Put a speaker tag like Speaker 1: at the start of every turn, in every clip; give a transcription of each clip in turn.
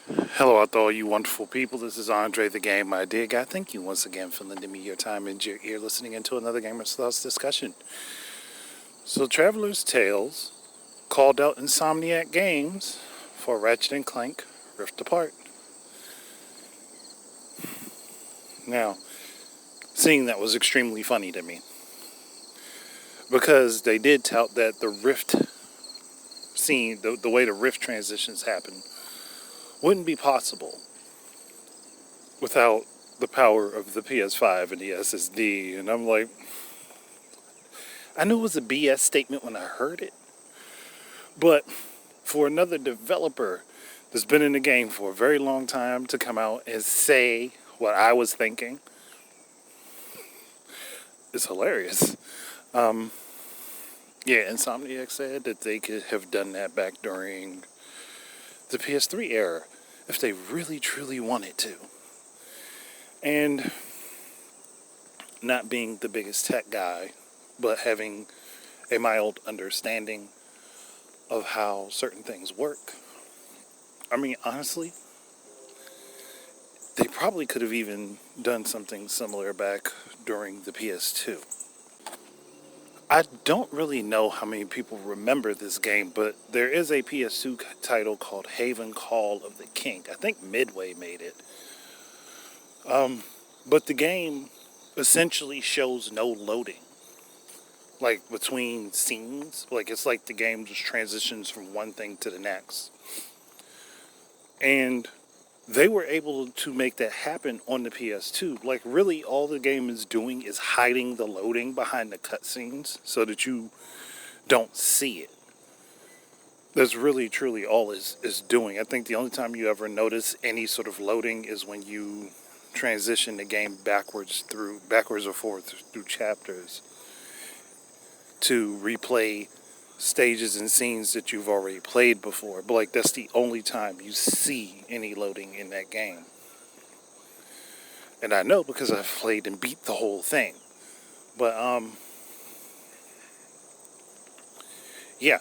Speaker 1: Hello out there, all you wonderful people. This is Andre the Game, my dear guy. Thank you once again for lending me your time and your ear listening into another Gamer's Thoughts discussion. So, Traveler's Tales called out Insomniac Games for Ratchet and Clank Rift Apart. Now, seeing that was extremely funny to me because they did tout that the Rift scene, the way the Rift transitions happen, wouldn't be possible without the power of the PS5 and the SSD. And I'm like, I knew it was a BS statement when I heard it, but for another developer that's been in the game for a very long time to come out and say what I was thinking is hilarious. Yeah, Insomniac said that they could have done that back during the PS3 era if they really truly wanted to. And not being the biggest tech guy, but having a mild understanding of how certain things work. I mean, honestly, they probably could have even done something similar back during the PS2. I don't really know how many people remember this game, but there is a PS2 title called Haven Call of the King. I think Midway made it. But the game essentially shows no loading, like between scenes. Like it's like the game just transitions from one thing to the next. And they were able to make that happen on the PS2. Like, really, all the game is doing is hiding the loading behind the cutscenes so that you don't see it. That's really, truly all is doing. I think the only time you ever notice any sort of loading is when you transition the game backwards or forwards through chapters to replay stages and scenes that you've already played before. But like that's the only time you see any loading in that game. And I know because I've played and beat the whole thing. But yeah,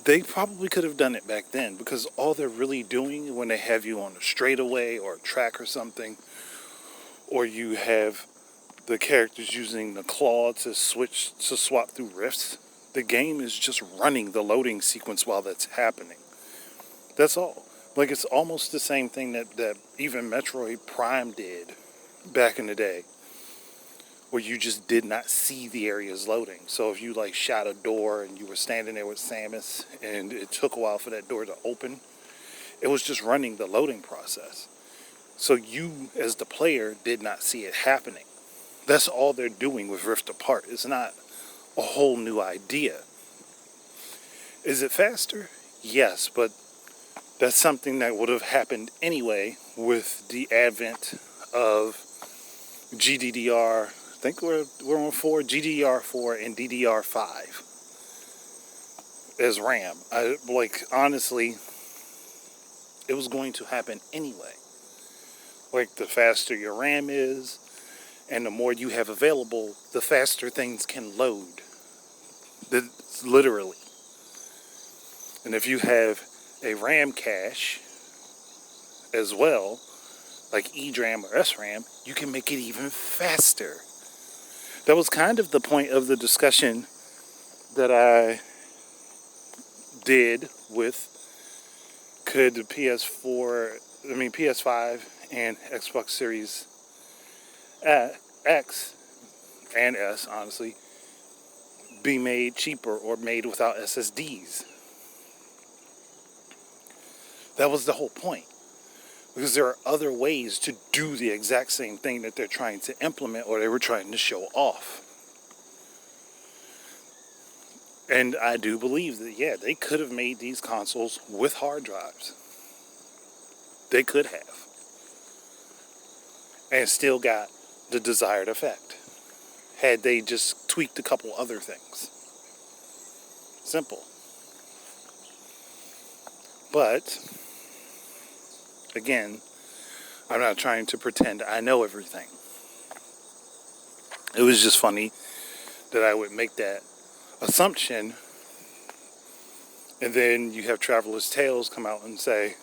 Speaker 1: they probably could have done it back then because all they're really doing when they have you on a straightaway or a track or something, or you have the characters using the claw to swap through rifts, the game is just running the loading sequence while that's happening. That's all. Like, it's almost the same thing that even Metroid Prime did back in the day, where you just did not see the areas loading. So if you like shot a door and you were standing there with Samus and it took a while for that door to open, it was just running the loading process. So you, as the player, did not see it happening. That's all they're doing with Rift Apart. It's not a whole new idea. Is it faster? Yes, but that's something that would have happened anyway with the advent of GDDR. I think we're on 4, GDDR4 and DDR5 as RAM. Honestly, it was going to happen anyway. Like, the faster your RAM is and the more you have available, the faster things can load. That's literally. And if you have a RAM cache as well, like EDRAM or SRAM, you can make it even faster. That was kind of the point of the discussion that I did with could the PS5 and Xbox Series X and S, honestly, be made cheaper or made without SSDs. That was the whole point. Because there are other ways to do the exact same thing that they're trying to implement or they were trying to show off. And I do believe that, yeah, they could have made these consoles with hard drives. They could have. And still got the desired effect. Had they just tweaked a couple other things. Simple. But, again, I'm not trying to pretend I know everything. It was just funny that I would make that assumption, and then you have Traveler's Tales come out and say,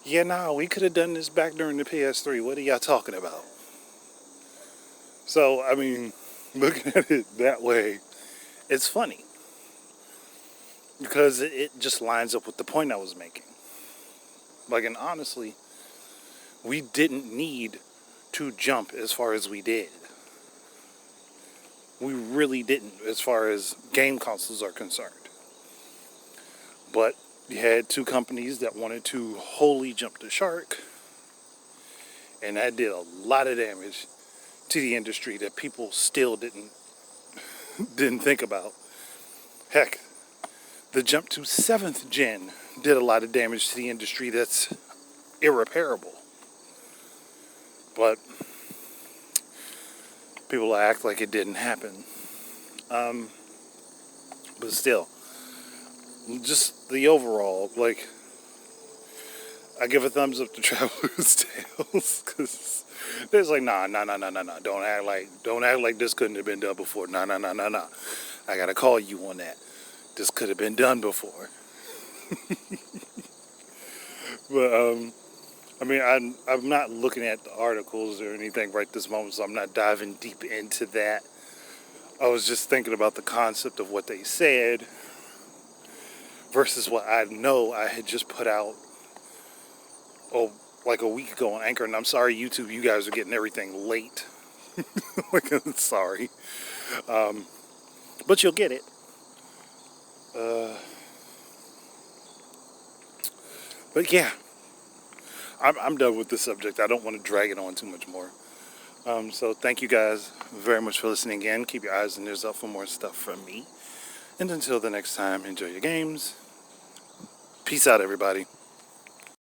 Speaker 1: Yeah, nah, we could have done this back during the PS3. What are y'all talking about? So, I mean, looking at it that way, it's funny because it just lines up with the point I was making. Like, and honestly, we didn't need to jump as far as we did. We really didn't, as far as game consoles are concerned. But you had two companies that wanted to wholly jump the shark, and that did a lot of damage to the industry that people still didn't think about. Heck, the jump to 7th gen did a lot of damage to the industry that's irreparable. But people act like it didn't happen. But still, just the overall, like, I give a thumbs up to Traveler's Tales because there's like, nah, don't act like this couldn't have been done before. Nah. I gotta call you on that. This could have been done before. But I mean, I'm not looking at the articles or anything right this moment, so I'm not diving deep into that. I was just thinking about the concept of what they said versus what I know I had just put out, oh, like a week ago on Anchor. And I'm sorry, YouTube, you guys are getting everything late. Like, I'm sorry. But you'll get it. But yeah, I'm done with this subject. I don't want to drag it on too much more. So thank you guys very much for listening again. Keep your eyes and ears up for more stuff from me. And until the next time, enjoy your games. Peace out, everybody.